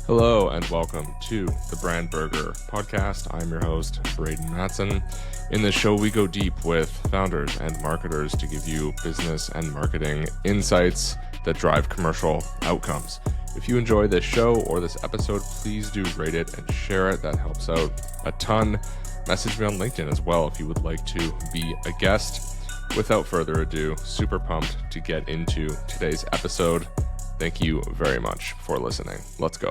Hello and welcome to the Brand Burger podcast. I'm your host, Braden Matson. In this show, we go deep with founders and marketers to give you business and marketing insights that drive commercial outcomes. If you enjoy this show or this episode, please do rate it and share it. That helps out a ton. Message me on LinkedIn as well if you would like to be a guest. Without further ado, super pumped to get into today's episode. Thank you very much for listening. Let's go.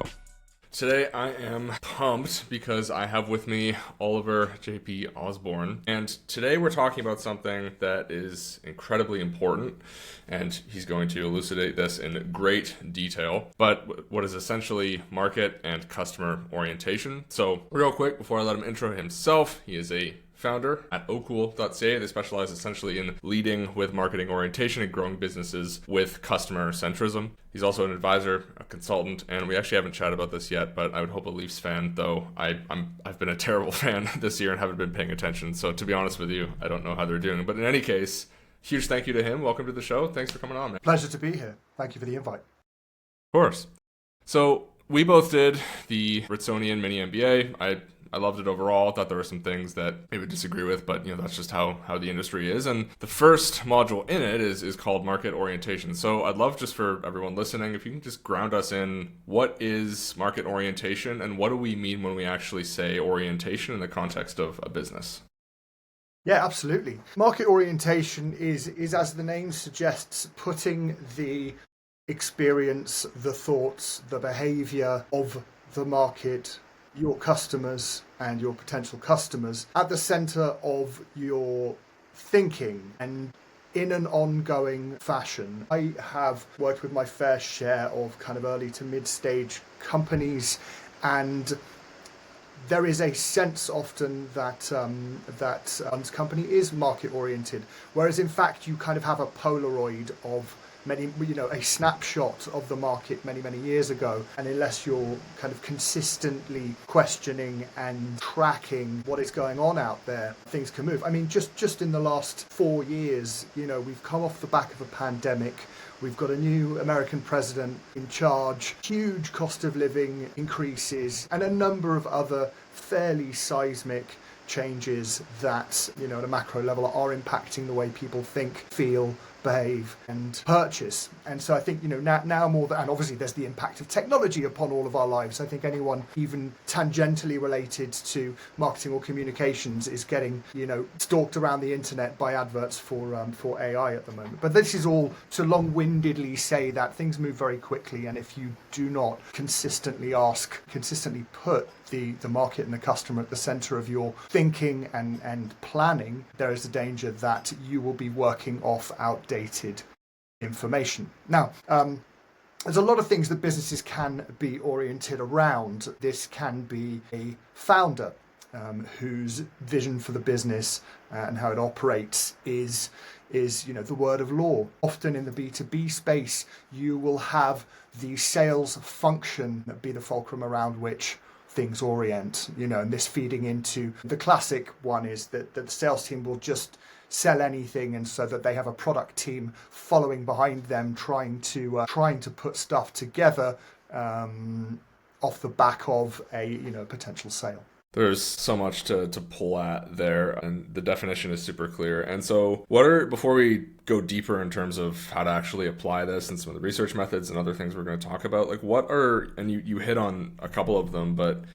Today I am pumped because I have with me Oliver JP Osborne, and today we're talking about something that is incredibly important, and he's going to elucidate this in great detail, but what is essentially market and customer orientation. So real quick, before I let him intro himself, he is a founder at ocool.ca. They specialize essentially in leading with marketing orientation and growing businesses with customer centrism. He's also an advisor, a consultant, and we actually haven't chatted about this yet, but I would hope a Leafs fan, though I've been a terrible fan this year and haven't been paying attention. So to be honest with you, I don't know how they're doing. But in any case, huge thank you to him. Welcome to the show. Thanks for coming on, man. Pleasure to be here. Thank you for the invite. Of course. So we both did the Ritsonian mini MBA. I loved it overall. I thought there were some things that we would disagree with, but that's just how the industry is. And the first module in it is called market orientation. So I'd love, just for everyone listening, if you can just ground us in what is market orientation and what do we mean when we actually say orientation in the context of a business? Yeah, absolutely. Market orientation is as the name suggests, putting the experience, the thoughts, the behavior of the market, your customers and your potential customers at the center of your thinking and in an ongoing fashion. I have worked with my fair share of kind of early to mid-stage companies, and there is a sense often that one's company is market oriented, whereas in fact you kind of have a Polaroid of a snapshot of the market many years ago, and unless you're kind of consistently questioning and tracking what is going on out there, things can move. I mean, just in the last 4 years, we've come off the back of a pandemic. We've got a new American president in charge, huge cost of living increases, and a number of other fairly seismic changes that, at a macro level are impacting the way people think, feel, behave and purchase. And so I think now more than, and obviously there's the impact of technology upon all of our lives. I think anyone even tangentially related to marketing or communications is getting stalked around the internet by adverts for AI at the moment. But this is all to long-windedly say that things move very quickly, and if you do not consistently put the market and the customer at the center of your thinking and planning, there is a danger that you will be working off outdated information. Now, there's a lot of things that businesses can be oriented around. This can be a founder whose vision for the business and how it operates is the word of law. Often in the B2B space, you will have the sales function that be the fulcrum around which things orient, and this feeding into the classic one is that the sales team will just sell anything, and so that they have a product team following behind them trying to put stuff together off the back of a potential sale. There's so much to pull at there, and the definition is super clear. And so before we go deeper in terms of how to actually apply this and some of the research methods and other things we're going to talk about, and you hit on a couple of them, but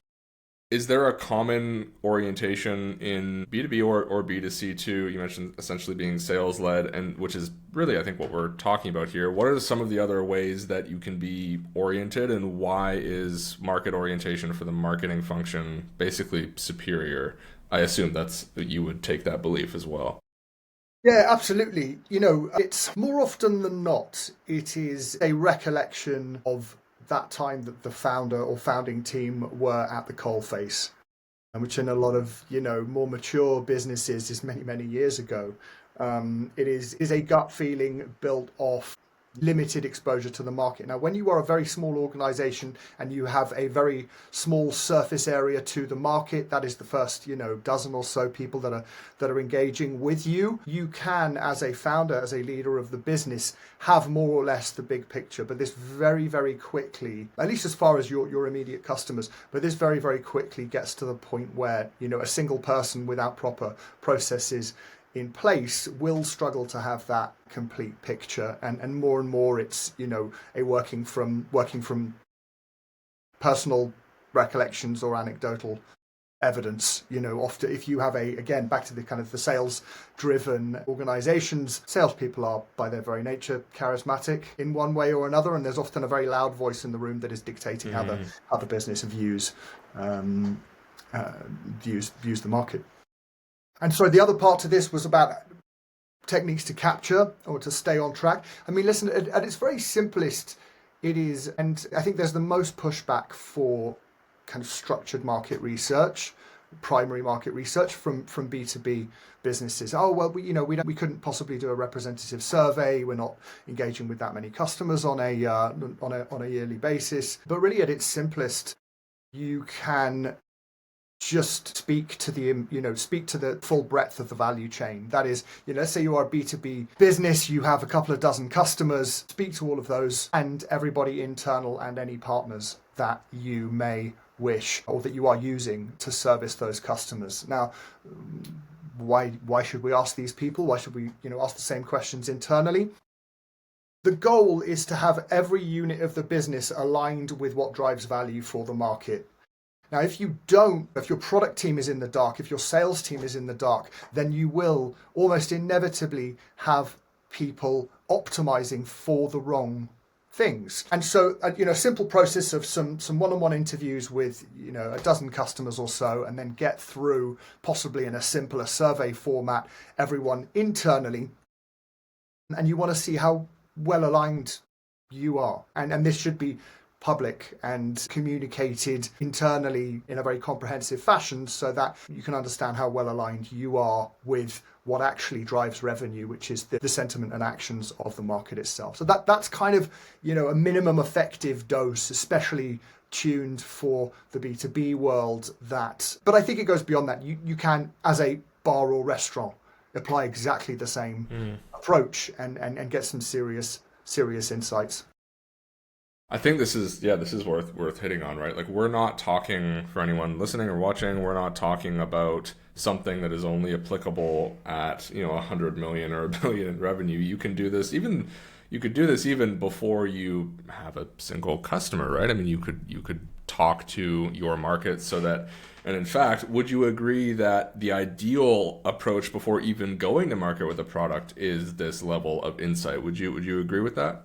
is there a common orientation in B2B or B2C too? You mentioned essentially being sales-led, and which is really, I think, what we're talking about here. What are some of the other ways that you can be oriented, and why is market orientation for the marketing function basically superior? I assume you would take that belief as well. Yeah, absolutely. It's more often than not, it is a recollection of that time that the founder or founding team were at the coalface, which in a lot of more mature businesses is many years ago. It is a gut feeling built off limited exposure to the market. Now, when you are a very small organization and you have a very small surface area to the market, that is the first, dozen or so people that are engaging with you, you can, as a founder, as a leader of the business, have more or less the big picture. But this very, very quickly, at least as far as your immediate customers, but this very, very quickly gets to the point where, a single person without proper processes in place will struggle to have that complete picture, and more it's a working from personal recollections or anecdotal evidence. Often if you have again back to the kind of the sales driven organizations, salespeople are by their very nature charismatic in one way or another, and there's often a very loud voice in the room that is dictating how the business views the market. And so the other part to this was about techniques to capture or to stay on track. I mean, listen, at its very simplest, it is, and I think there's the most pushback for kind of structured market research, primary market research from B2B businesses. Oh, well, we couldn't possibly do a representative survey. We're not engaging with that many customers on a yearly basis. But really, at its simplest, you can just speak to the full breadth of the value chain. That is, let's say you are a B2B business, you have a couple of dozen customers, speak to all of those and everybody internal and any partners that you may wish or that you are using to service those customers. Now, why should we ask these people? Why should we, ask the same questions internally? The goal is to have every unit of the business aligned with what drives value for the market. Now, if your product team is in the dark, if your sales team is in the dark, then you will almost inevitably have people optimizing for the wrong things. And so, a simple process of some one-on-one interviews with, a dozen customers or so, and then get through, possibly in a simpler survey format, everyone internally. And you want to see how well aligned you are. And this should be public and communicated internally in a very comprehensive fashion so that you can understand how well aligned you are with what actually drives revenue, which is the sentiment and actions of the market itself. So that's kind of, a minimum effective dose, especially tuned for the B2B world. But I think it goes beyond that. You can, as a bar or restaurant, apply exactly the same approach and get some serious insights. I think this is worth hitting on, right? Like, we're not talking, for anyone listening or watching, we're not talking about something that is only applicable at 100 million or $1 billion in revenue. You could do this even before you have a single customer, right? I mean, you could talk to your market so that, and in fact, would you agree that the ideal approach before even going to market with a product is this level of insight? Would you agree with that?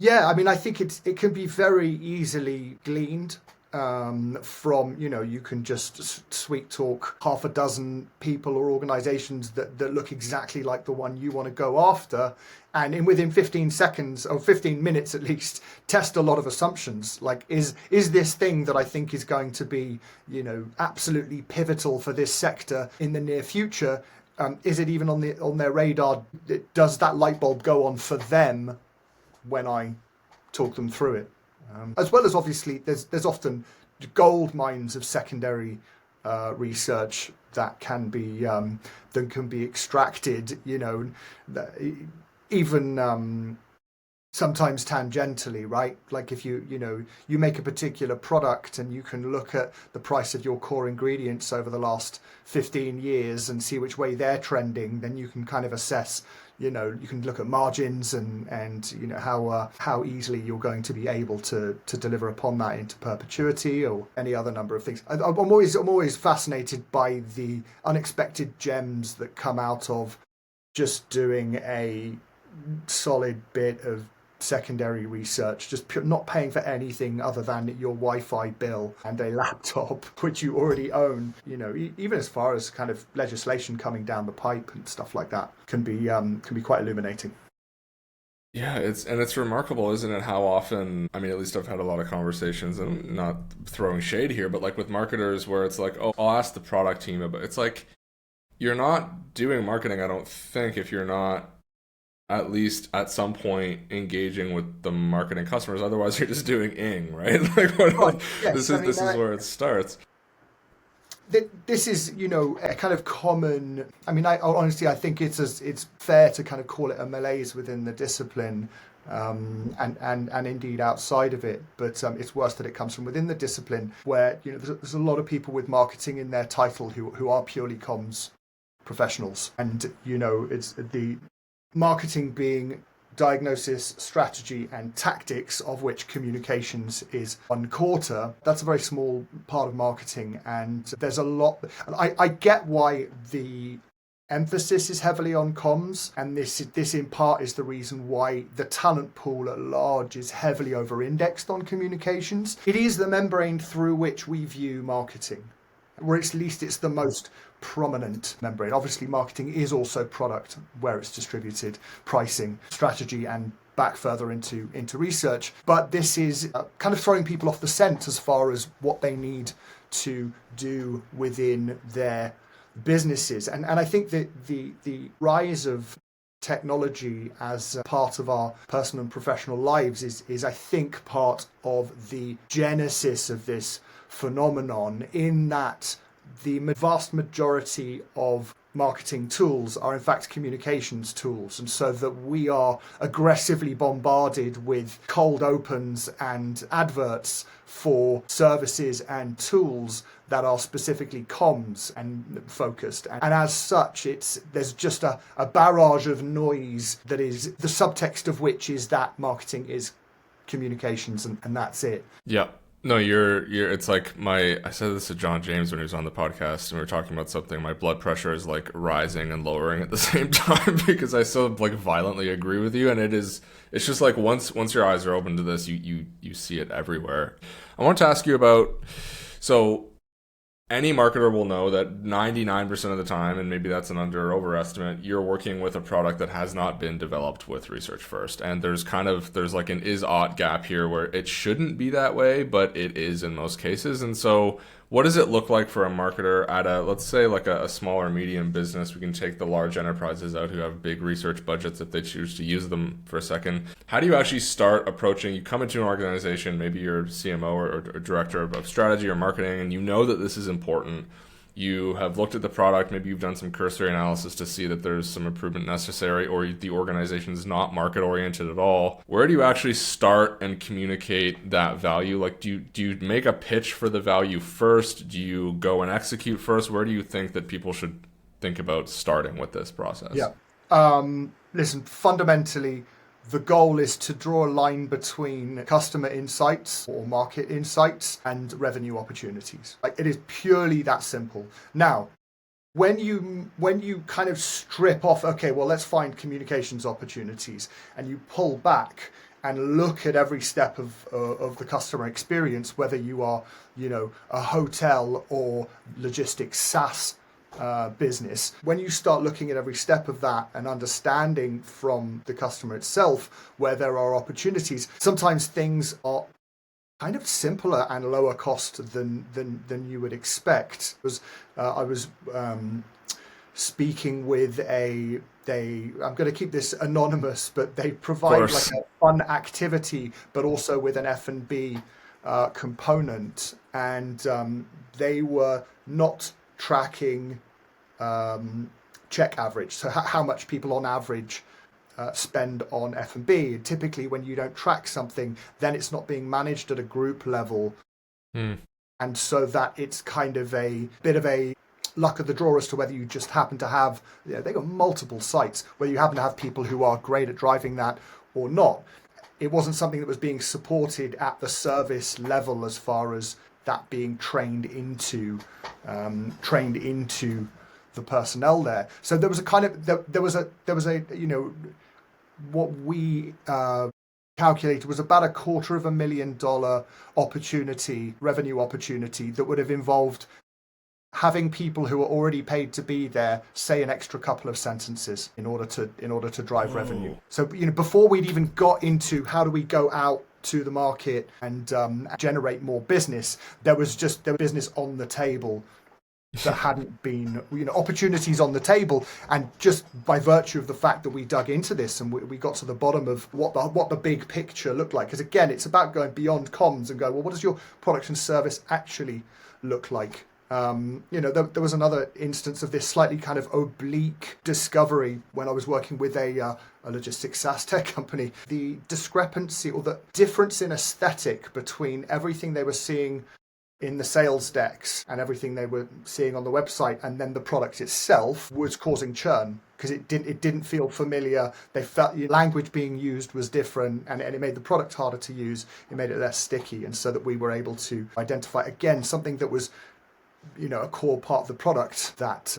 Yeah, I mean, I think it can be very easily gleaned from, you can just sweet talk half a dozen people or organizations that look exactly like the one you want to go after. And within 15 seconds or 15 minutes at least, test a lot of assumptions. Like, is this thing that I think is going to be, absolutely pivotal for this sector in the near future? Is it even on their radar? Does that light bulb go on for them when I talk them through it? As well as, obviously, there's often gold mines of secondary research that can be extracted, even sometimes tangentially, right? Like, if you make a particular product and you can look at the price of your core ingredients over the last 15 years and see which way they're trending, then you can kind of assess, you can look at margins and how easily you're going to be able to deliver upon that into perpetuity or any other number of things. I'm always fascinated by the unexpected gems that come out of just doing a solid bit of secondary research, just not paying for anything other than your Wi-Fi bill and a laptop which you already own. Even as far as kind of legislation coming down the pipe and stuff like that can be quite illuminating. Yeah, it's remarkable, isn't it, how often, I mean, at least I've had a lot of conversations, and I'm not throwing shade here, but like with marketers where it's like, oh, I'll ask the product team about, it's like, you're not doing marketing, I don't think, if you're not at least at some point engaging with the marketing customers. Otherwise, you're just doing ing, right? Like what Right. else? Yes. This I is mean, this is where it starts. this is, a kind of common. I mean, honestly, I think it's fair to kind of call it a malaise within the discipline, and indeed outside of it. But it's worse that it comes from within the discipline, where there's a lot of people with marketing in their title who are purely comms professionals, and it's the marketing being diagnosis, strategy, and tactics, of which communications is 1/4. That's a very small part of marketing, and there's a lot. I get why the emphasis is heavily on comms, and this in part is the reason why the talent pool at large is heavily over-indexed on communications. It is the membrane through which we view marketing, or at least it's the most prominent membrane. Obviously, marketing is also product, where it's distributed, pricing, strategy, and back further into research. But this is kind of throwing people off the scent as far as what they need to do within their businesses. And I think that the rise of technology as a part of our personal and professional lives is I think part of the genesis of this phenomenon, in that the vast majority of marketing tools are in fact communications tools, and so that we are aggressively bombarded with cold opens and adverts for services and tools that are specifically comms and focused, and as such there's just a barrage of noise that is the subtext of which is that marketing is communications, and that's it. Yeah. No, it's like I said this to John James when he was on the podcast, and we were talking about something. My blood pressure is like rising and lowering at the same time because I so like violently agree with you. And it's just like once your eyes are open to this, you see it everywhere. I want to ask you about, so any marketer will know that 99% of the time, and maybe that's an under or overestimate, you're working with a product that has not been developed with research first. And there's like an is-ought gap here where it shouldn't be that way, but it is in most cases. And so what does it look like for a marketer at let's say like a small or medium business? We can take the large enterprises out who have big research budgets if they choose to use them for a second. How do you actually start approaching, you come into an organization, maybe you're CMO or director of strategy or marketing, and you know that this is important. You have looked at the product, maybe you've done some cursory analysis to see that there's some improvement necessary, or the organization is not market oriented at all. Where do you actually start and communicate that value? Like, do you make a pitch for the value first? Do you go and execute first? Where do you think that people should think about starting with this process? Yeah. Listen, fundamentally, the goal is to draw a line between customer insights or market insights and revenue opportunities. Like, it is purely that simple. Now, when you kind of strip off, okay, well, let's find communications opportunities, and you pull back and look at every step of the customer experience, whether you are, a hotel or logistics SaaS business, when you start looking at every step of that and understanding from the customer itself where there are opportunities, sometimes things are kind of simpler and lower cost than you would expect. I was speaking with I'm going to keep this anonymous, but they provide like a fun activity, but also with an F&B component, and they were not tracking check average, so how much people on average spend on F&B. Typically, when you don't track something, then it's not being managed at a group level, and so that it's kind of a bit of a luck of the draw as to whether you just happen to have, they got multiple sites, whether you happen to have people who are great at driving that or not. It wasn't something that was being supported at the service level as far as that being trained into the personnel there. So there was a kind of there was a what we calculated was about $250,000 revenue opportunity that would have involved having people who are already paid to be there say an extra couple of sentences in order to drive revenue. So before we'd even got into how do we go out to the market and generate more business, there was business on the table that hadn't been, opportunities on the table. And just by virtue of the fact that we dug into this and we got to the bottom of what the big picture looked like, because again, it's about going beyond comms and go, well, what does your product and service actually look like? There was another instance of this slightly kind of oblique discovery when I was working with a logistics SaaS tech company. The discrepancy or the difference in aesthetic between everything they were seeing in the sales decks and everything they were seeing on the website and then the product itself was causing churn because it didn't feel familiar. They felt the language being used was different, and it made the product harder to use. It made it less sticky, and so that we were able to identify again something that was a core part of the product that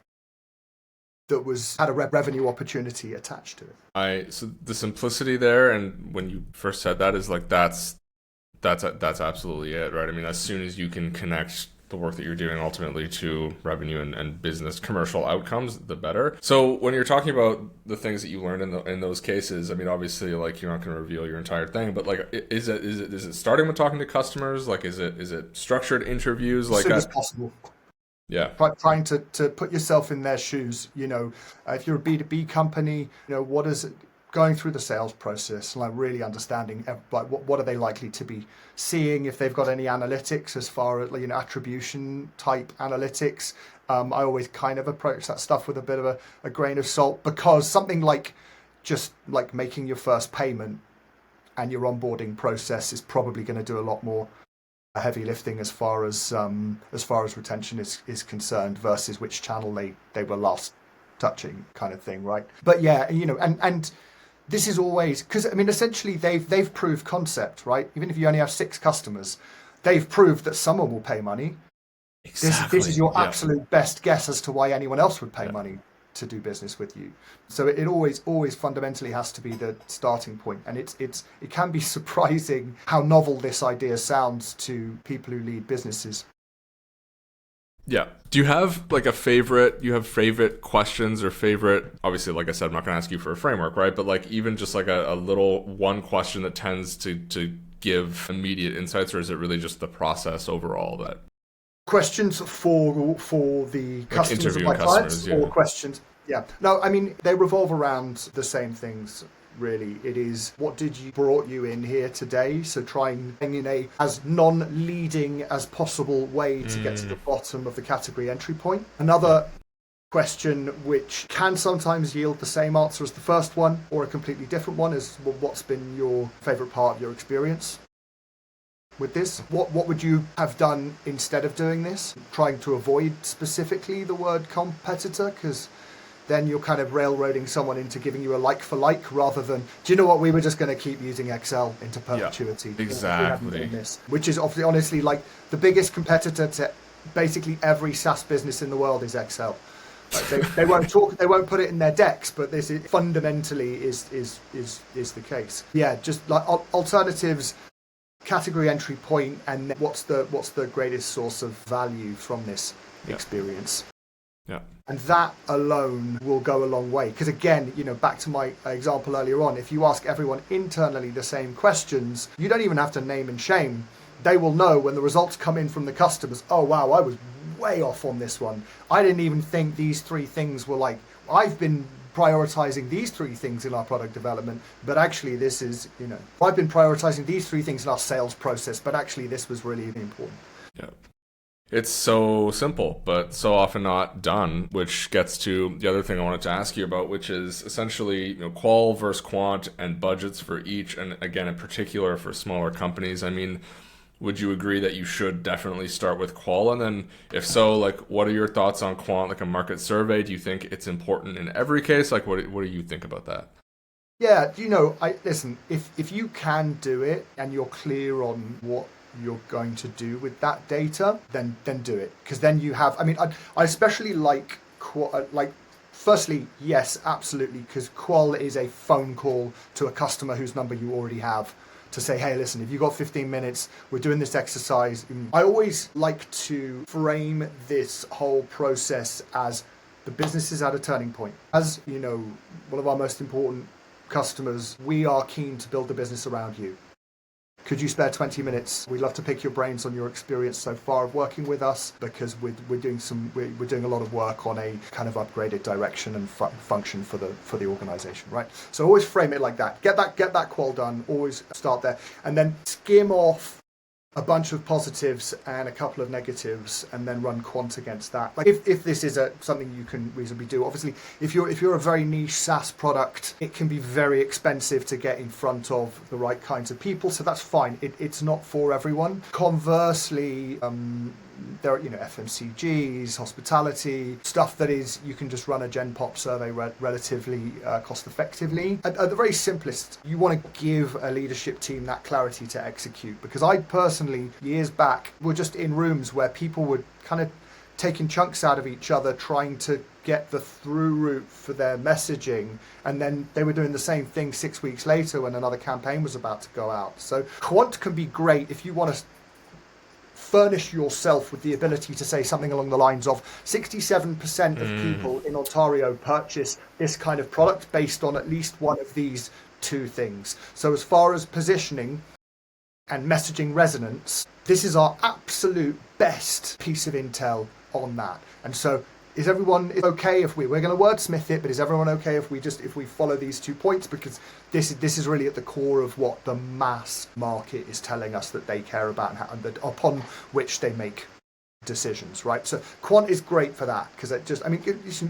had a revenue opportunity attached to it. So the simplicity there, and when you first said that, is like that's absolutely it, right? I mean, as soon as you can connect the work that you're doing ultimately to revenue and business commercial outcomes, the better. So when you're talking about the things that you learned in those cases, I mean, obviously, like, you're not going to reveal your entire thing, but like, is it starting with talking to customers? Like, is it structured interviews? Like, as soon as possible. Yeah. Trying to put yourself in their shoes. If you're a B2B company, what is it? Going through the sales process, like really understanding like what are they likely to be seeing, if they've got any analytics as far as attribution type analytics. I always kind of approach that stuff with a bit of a grain of salt, because something like just like making your first payment and your onboarding process is probably going to do a lot more heavy lifting as far as retention is concerned versus which channel they were last touching, kind of thing, right? But yeah, and this is always, because I mean, essentially they've proved concept, right? Even if you only have 6 customers, they've proved that someone will pay money. Exactly. This is your absolute best guess as to why anyone else would pay money to do business with you. So it always fundamentally has to be the starting point. And it can be surprising how novel this idea sounds to people who lead businesses. Yeah. Do you have like favorite questions or favorite, obviously, like I said, I'm not going to ask you for a framework, right? But like even just like a little one question that tends to give immediate insights, or is it really just the process overall that? Questions for the customers of my clients, or questions? Yeah. No, I mean, they revolve around the same things. Really, it is what brought you in here today. So trying in a as non-leading as possible way to get to the bottom of the category entry point. Another question which can sometimes yield the same answer as the first one or a completely different one is, well, what's been your favorite part of your experience with this? What would you have done instead of doing this? Trying to avoid specifically the word competitor, because then you're kind of railroading someone into giving you a like for like, rather than, do you know what, we were just going to keep using Excel into perpetuity. Yeah, exactly. Which is obviously, honestly, like the biggest competitor to basically every SaaS business in the world is Excel. Like they won't put it in their decks, but this fundamentally is the case. Yeah, just like alternatives, category entry point, and what's the greatest source of value from this experience. Yeah. And that alone will go a long way. Because again, back to my example earlier on, if you ask everyone internally the same questions, you don't even have to name and shame. They will know when the results come in from the customers, oh wow, I was way off on this one. I didn't even think these 3 things were like, I've been prioritizing these 3 things in our product development, but actually this is, I've been prioritizing these 3 things in our sales process, but actually this was really important. Yeah. It's so simple, but so often not done, which gets to the other thing I wanted to ask you about, which is essentially qual versus quant and budgets for each. And again, in particular for smaller companies, I mean, would you agree that you should definitely start with qual? And then if so, like, what are your thoughts on quant, like a market survey? Do you think it's important in every case? Like, what do you think about that? Yeah, listen, if you can do it and you're clear on what you're going to do with that data, then do it, because then you have, I mean, I especially like firstly, yes, absolutely, because qual is a phone call to a customer whose number you already have to say, hey, listen, if you've got 15 minutes, we're doing this exercise. I always like to frame this whole process as the business is at a turning point. As one of our most important customers, we are keen to build the business around you. could you spare 20 minutes? We'd love to pick your brains on your experience so far of working with us, because we're doing a lot of work on a kind of upgraded direction and function for the organization, right? So always frame it like that. Get that qual done. Always start there, and then skim off a bunch of positives and a couple of negatives, and then run quant against that. Like if this is something you can reasonably do. Obviously, if you're a very niche SaaS product, it can be very expensive to get in front of the right kinds of people. So that's fine. It's not for everyone. Conversely, there are FMCGs, hospitality, stuff that is you can just run a Gen Pop survey relatively cost effectively. At the very simplest, you want to give a leadership team that clarity to execute, because I personally, years back, were just in rooms where people were kind of taking chunks out of each other, trying to get the through route for their messaging, and then they were doing the same thing 6 weeks later when another campaign was about to go out. So quant can be great if you want to furnish yourself with the ability to say something along the lines of 67% of people in Ontario purchase this kind of product based on at least one of these two things. So as far as positioning and messaging resonance, this is our absolute best piece of intel on that. And so is everyone okay if we're going to wordsmith it, but is everyone okay if we follow these 2 points? Because this is really at the core of what the mass market is telling us that they care about, and upon which they make decisions, right? So quant is great for that, because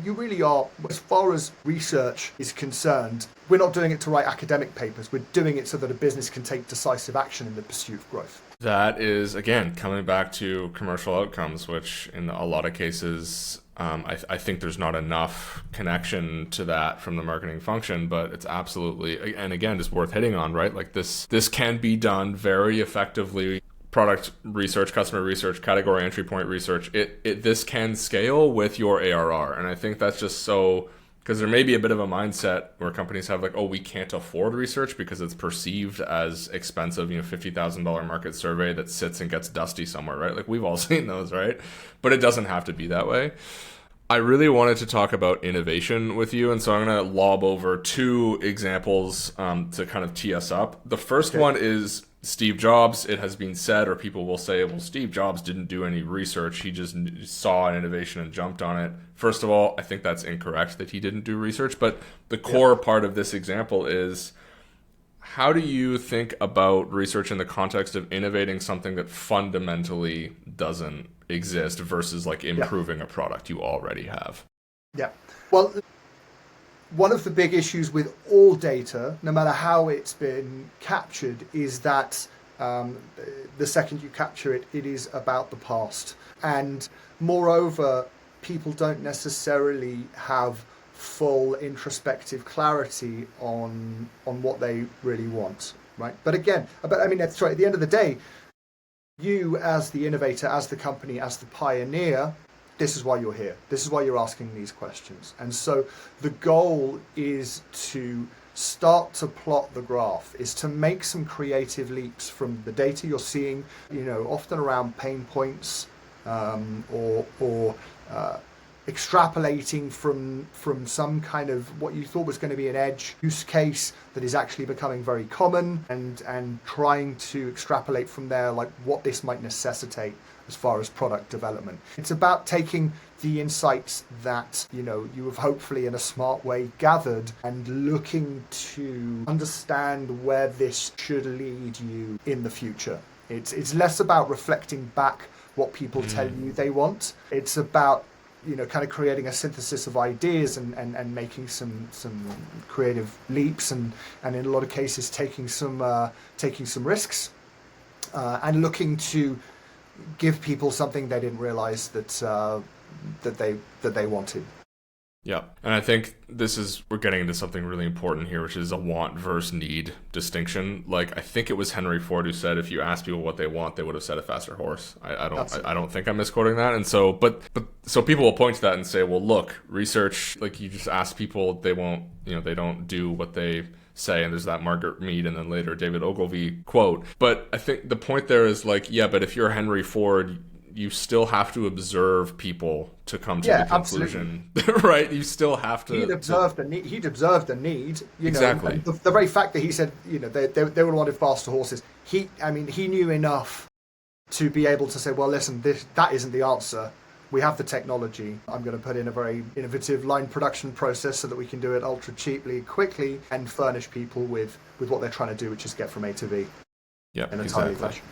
you really are, as far as research is concerned, we're not doing it to write academic papers. We're doing it so that a business can take decisive action in the pursuit of growth. That is, again, coming back to commercial outcomes, which in a lot of cases, I think there's not enough connection to that from the marketing function, but it's absolutely, and again, just worth hitting on, right? Like this can be done very effectively. Product research, customer research, category entry point research. This can scale with your ARR, and I think that's just so. Because there may be a bit of a mindset where companies have like, oh, we can't afford research because it's perceived as expensive, $50,000 market survey that sits and gets dusty somewhere, right? Like we've all seen those, right? But it doesn't have to be that way. I really wanted to talk about innovation with you, and so I'm going to lob over 2 examples to kind of tee us up. The first one is Steve Jobs. It has been said, or people will say, well, Steve Jobs didn't do any research. He just saw an innovation and jumped on it. First of all, I think that's incorrect that he didn't do research, but the core part of this example is, how do you think about research in the context of innovating something that fundamentally doesn't exist versus like improving a product you already have? Yeah. Well, one of the big issues with all data, no matter how it's been captured, is that the second you capture it, it is about the past. And moreover, people don't necessarily have full introspective clarity on what they really want, right? But again, that's right. At the end of the day, you as the innovator, as the company, as the pioneer, this is why you're here. This is why you're asking these questions. And so the goal is to start to plot the graph, is to make some creative leaps from the data you're seeing, often around pain points, or extrapolating from some kind of what you thought was going to be an edge use case that is actually becoming very common, and trying to extrapolate from there like what this might necessitate as far as product development. It's about taking the insights that you have hopefully in a smart way gathered, and looking to understand where this should lead you in the future. It's less about reflecting back what people tell you they want. It's about kind of creating a synthesis of ideas and making some creative leaps, and in a lot of cases taking some risks, and looking to give people something they didn't realize that they wanted. Yeah, and I think we're getting into something really important here, which is a want versus need distinction. Like, I think it was Henry Ford who said, if you ask people what they want, they would have said a faster horse. I don't think I'm misquoting that. And so, but so people will point to that and say, well, look, research, like you just ask people, they won't, they don't do what they say. And there's that Margaret Mead and then later David Ogilvy quote. But I think the point there is like, yeah, but if you're Henry Ford, you still have to observe people to come to the conclusion, right? You still have to. He'd observed the need. He'd observed the need. Exactly. And the very fact that he said, they would wanted faster horses. He knew enough to be able to say, well, listen, that isn't the answer. We have the technology. I'm going to put in a very innovative line production process so that we can do it ultra cheaply, quickly, and furnish people with what they're trying to do, which is get from A to B. Yeah, in a exactly. timely fashion.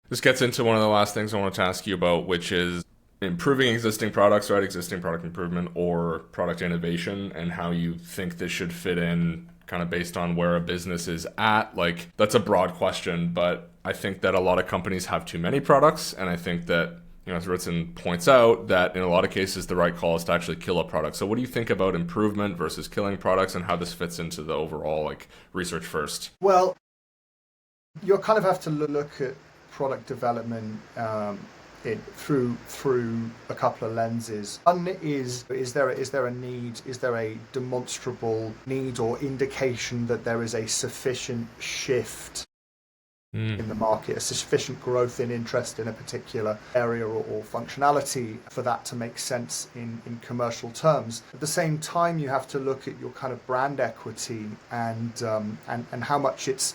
This gets into one of the last things I want to ask you about, which is improving existing products, right? Existing product improvement or product innovation, and how you think this should fit in kind of based on where a business is at. Like, that's a broad question, but I think that a lot of companies have too many products, and I think that, as Ritson points out, that in a lot of cases, the right call is to actually kill a product. So what do you think about improvement versus killing products, and how this fits into the overall, like, research first? Well, you'll kind of have to look at product development through a couple of lenses. One is there a need? Is there a demonstrable need or indication that there is a sufficient shift in the market, a sufficient growth in interest in a particular area or functionality for that to make sense in commercial terms? At the same time, you have to look at your kind of brand equity and how much it's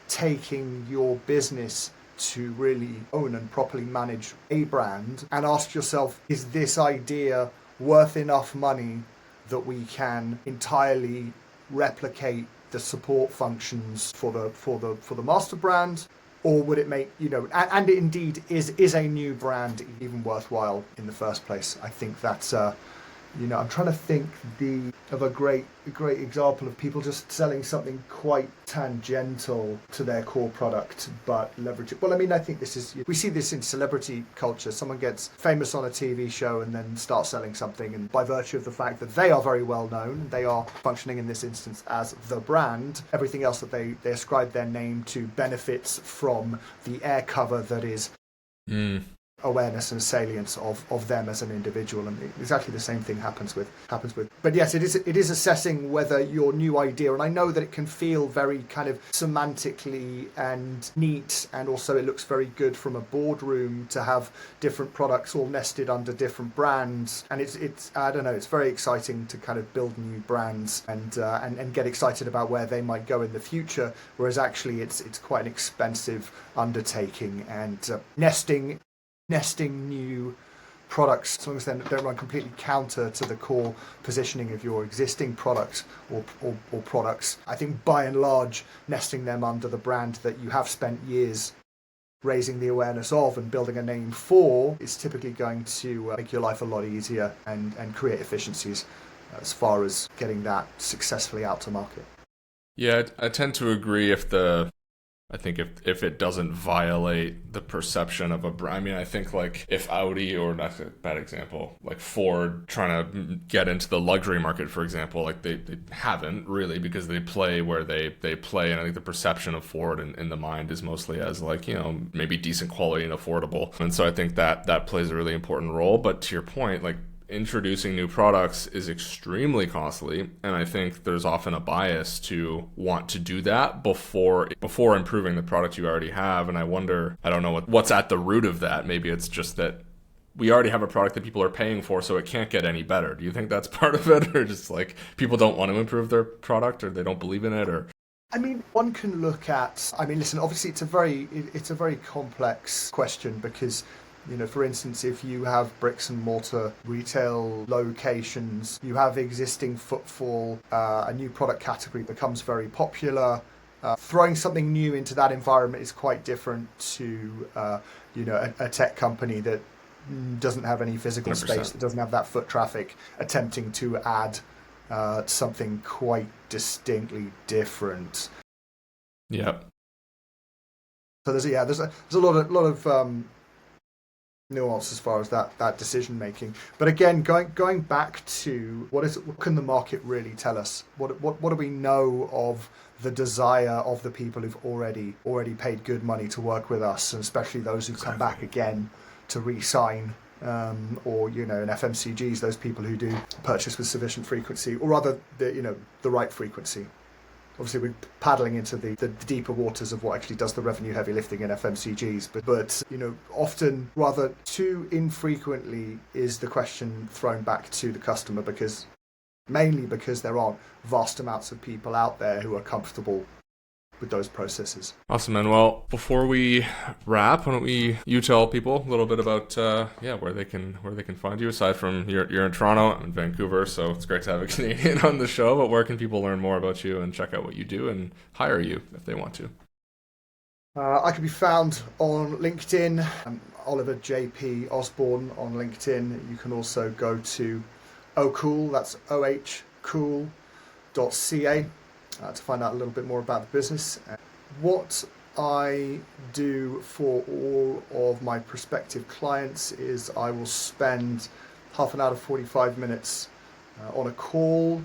taking your business to really own and properly manage a brand, and ask yourself, is this idea worth enough money that we can entirely replicate the support functions for the master brand, or would it make, and indeed is a new brand even worthwhile in the first place? I think that's I'm trying to think of a great example of people just selling something quite tangential to their core product, but leverage it. Well, I think we see this in celebrity culture. Someone gets famous on a TV show and then starts selling something, and by virtue of the fact that they are very well known, they are functioning in this instance as the brand. Everything else that they ascribe their name to benefits from the air cover that is awareness and salience of them as an individual, and exactly the same thing happens with. But yes, it is assessing whether your new idea, and I know that it can feel very kind of semantically and neat, and also it looks very good from a boardroom to have different products all nested under different brands, and it's I don't know, it's very exciting to kind of build new brands and get excited about where they might go in the future, whereas actually it's quite an expensive undertaking, and nesting new products, as long as they don't run completely counter to the core positioning of your existing product or products. I think by and large, nesting them under the brand that you have spent years raising the awareness of and building a name for is typically going to make your life a lot easier and create efficiencies as far as getting that successfully out to market. Yeah, I tend to agree I think if it doesn't violate the perception of a brand. I think like if Audi, or that's a bad example, like Ford trying to get into the luxury market, for example, like they haven't really, because they play where they play, and I think the perception of Ford in the mind is mostly as like, maybe decent quality and affordable. And so I think that plays a really important role. But to your point, like, introducing new products is extremely costly, and I think there's often a bias to want to do that before improving the product you already have. And I don't know what's at the root of that. Maybe it's just that we already have a product that people are paying for, so it can't get any better. Do you think that's part of it, or just like people don't want to improve their product, or they don't believe in it? Or one can look at, listen, obviously it's a very complex question, because for instance, if you have bricks and mortar retail locations, you have existing footfall, a new product category becomes very popular. Throwing something new into that environment is quite different to, a tech company that doesn't have any physical 100%. space, that doesn't have that foot traffic, attempting to add something quite distinctly different. Yeah. So there's a lot of nuance as far as that decision making. But again, going back to what can the market really tell us? What do we know of the desire of the people who've already paid good money to work with us, and especially those who come back again to re-sign, or in FMCGs, those people who do purchase with sufficient frequency, or rather the right frequency. Obviously, we're paddling into the deeper waters of what actually does the revenue heavy lifting in FMCGs. But often, rather too infrequently, is the question thrown back to the customer mainly because there aren't vast amounts of people out there who are comfortable with those processes. Awesome, man. Well, before we wrap, why don't you tell people a little bit about where they can find you, aside from you're in Toronto, I'm in Vancouver, so it's great to have a Canadian on the show, but where can people learn more about you and check out what you do and hire you if they want to? I can be found on LinkedIn. Oliver JP Osborne on LinkedIn. You can also go to OHCool, that's ohcool.ca, to find out a little bit more about the business. What I do for all of my prospective clients is I will spend half an hour to 45 minutes on a call.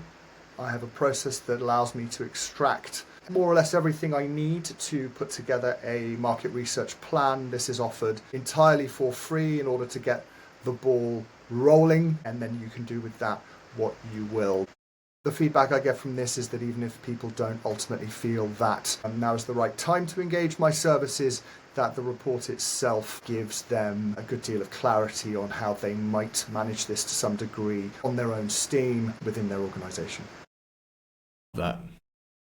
I have a process that allows me to extract more or less everything I need to put together a market research plan. This is offered entirely for free in order to get the ball rolling, and then you can do with that what you will. The feedback I get from this is that even if people don't ultimately feel that now is the right time to engage my services, that the report itself gives them a good deal of clarity on how they might manage this to some degree on their own steam within their organization. That.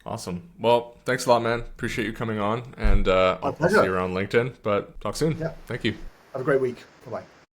Awesome. Well, thanks a lot, man. Appreciate you coming on, and I'll see you around LinkedIn, but talk soon. Yeah. Thank you. Have a great week. Bye-bye.